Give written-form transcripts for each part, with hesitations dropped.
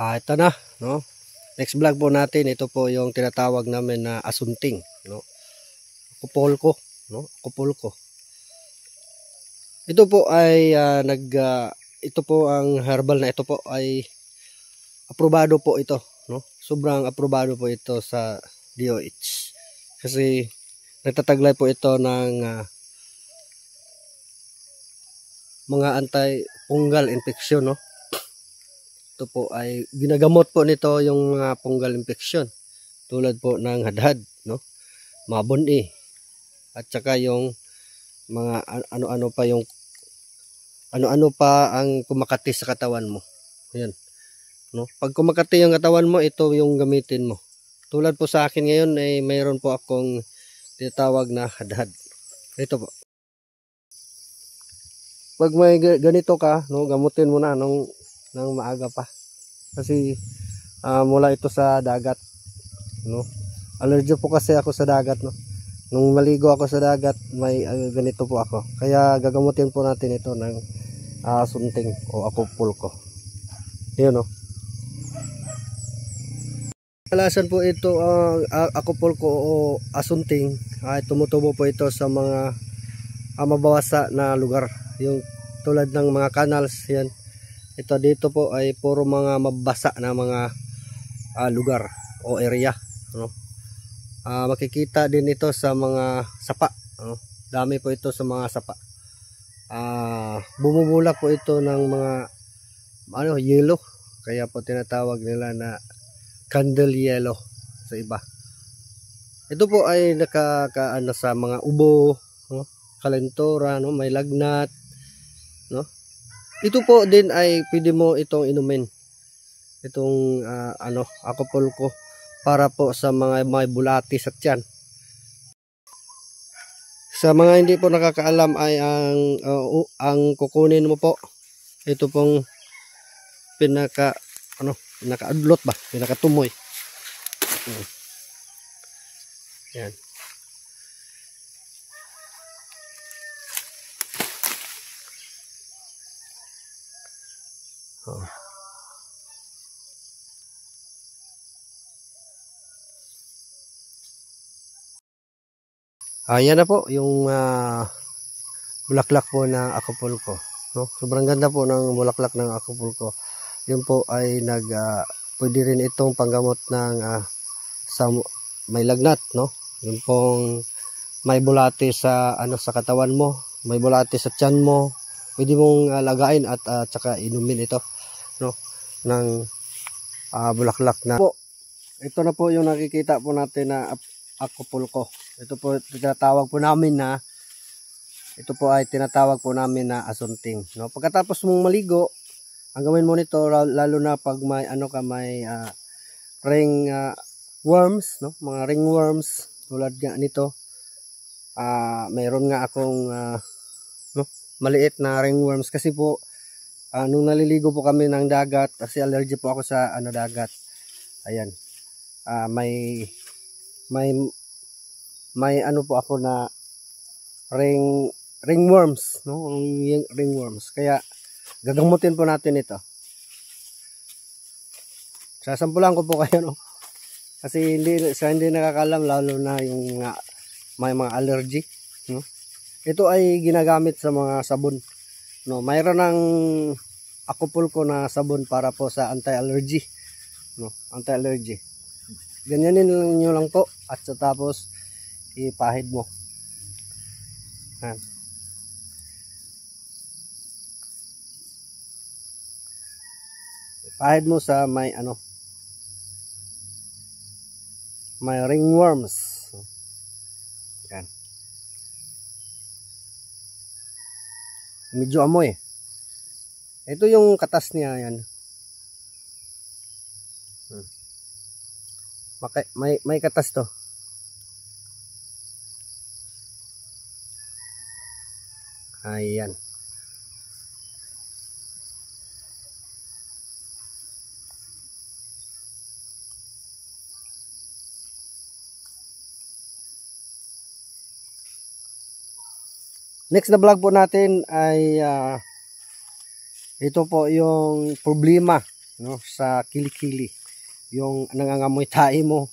Ito na, no? Next vlog po natin, ito po yung tinatawag namin na asunting, no? Akupulko, no? Akupulko. Ito po ay ito po ang herbal na ito po ay aprobado po ito, no? Sobrang aprobado po ito sa DOH. Kasi nagtataglay po ito ng mga anti-fungal infection, no? Ito po ay ginagamot po nito yung mga fungal infection tulad po ng hadhad, no? Mabuni at saka yung mga ano-ano pa ang kumakati sa katawan mo. Ayan, no? Pag kumakati yung katawan mo, ito yung gamitin mo. Tulad po sa akin ngayon ay mayroon po akong tinatawag na hadhad. Ito po. Pag may ganito ka, no, gamutin mo na nang maaga pa. Kasi mula ito sa dagat, no. Allergy po kasi ako sa dagat, no. Nung maligo ako sa dagat, may ganito po ako. Kaya gagamutin po natin ito ng sunting o akupulko. Yun, no. Kalasan po ito akupulko o asunting ay tumutubo po ito sa mga mabawasa na lugar. Yung tulad ng mga canals, yan. Ito dito po ay puro mga mabasa na mga lugar o area, no? Makikita din ito sa mga sapa, no? Dami po ito sa mga sapa. Bumubulak po ito ng mga yellow, kaya po tinatawag nila na candle yellow sa iba. Ito po ay nakakaano sa mga ubo, no? Kalentura, no? May lagnat, no? Ito po din ay pwede mo itong inumin. Itong akupulko para po sa mga may bulati sa tiyan. Sa mga hindi po nakakaalam ay ang kukunin mo po, ito pong pinakaadlot ba, pinakatumoy. Yan. Ayan na po yung bulaklak po ng akupulko, no? Sobrang ganda po ng bulaklak ng akupulko. Yun po ay pwede rin itong panggamot ng sa may lagnat, no? Yun pong may bulati sa sa katawan mo, may bulati sa tiyan mo, pwede mong lagain at saka inumin ito, no? Ng bulaklak na po. Ito na po yung nakikita po natin na akupulko. Ito po tinatawag po namin na asunting, no? Pagkatapos mong maligo, ang gawin mo nito, lalo na pag may may ring worms, no? Mga ringworms tulad nga nito. Mayroon nga akong maliit na ringworms kasi po nung naliligo po kami ng dagat, kasi allergy po ako sa dagat. Ayan. May po ako na ringworms, no? Ringworms. Kaya gagamutin po natin ito. Sasampulan ko po kayo, no? Kasi hindi nakakalam, lalo na yung may mga allergy, no? Ito ay ginagamit sa mga sabon, no? Mayroon ng akupulko na sabon para po sa anti-allergy, no? Anti-allergy. Ganyanin nyo lang po at tapos ipahid mo. Ipahid mo sa may may ringworms. Yan. Medyo amoy. Ito yung katas niya, yan. May katas to. Ayan. Next na vlog po natin ay ito po yung problema, no, sa kilikili. Yung nangangamoy tae mo,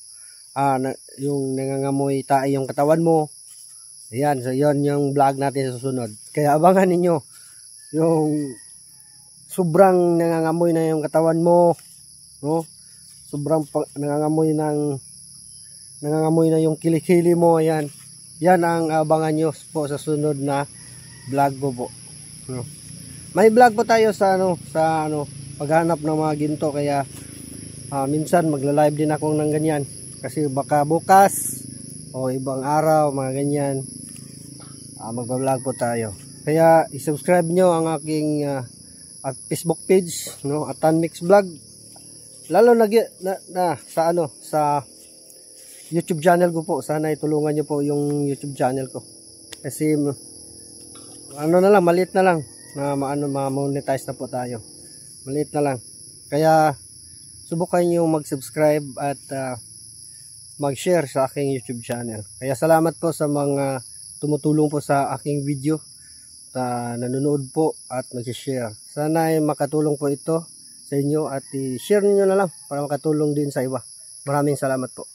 yung nangangamoy tae yung katawan mo. Ayan, so yun yung vlog natin sa susunod. Kaya abangan ninyo yung sobrang nangangamoy na yung katawan mo, no? Sobrang nangangamoy na yung kilikili mo. Ayan. Yan ang abangan nyo po sa sunod na vlog ko po. No? May vlog po tayo sa paghanap ng mga ginto, kaya minsan magla-live din ako ng ganyan kasi baka bukas o ibang araw mga ganyan magba-vlog po tayo. Kaya i-subscribe nyo ang aking Facebook page, no, Atanmix Vlog. Lalo sa YouTube channel ko po. Sana itulungan nyo po yung YouTube channel ko. Kasi maliit na lang na ma-monetize na po tayo. Maliit na lang. Kaya subukan nyo mag-subscribe at mag-share sa aking YouTube channel. Kaya salamat po sa mga tumutulong po sa aking video, nanonood po at nag-share. Sana ay makatulong po ito sa inyo at i-share niyo na lang para makatulong din sa iba. Maraming salamat po.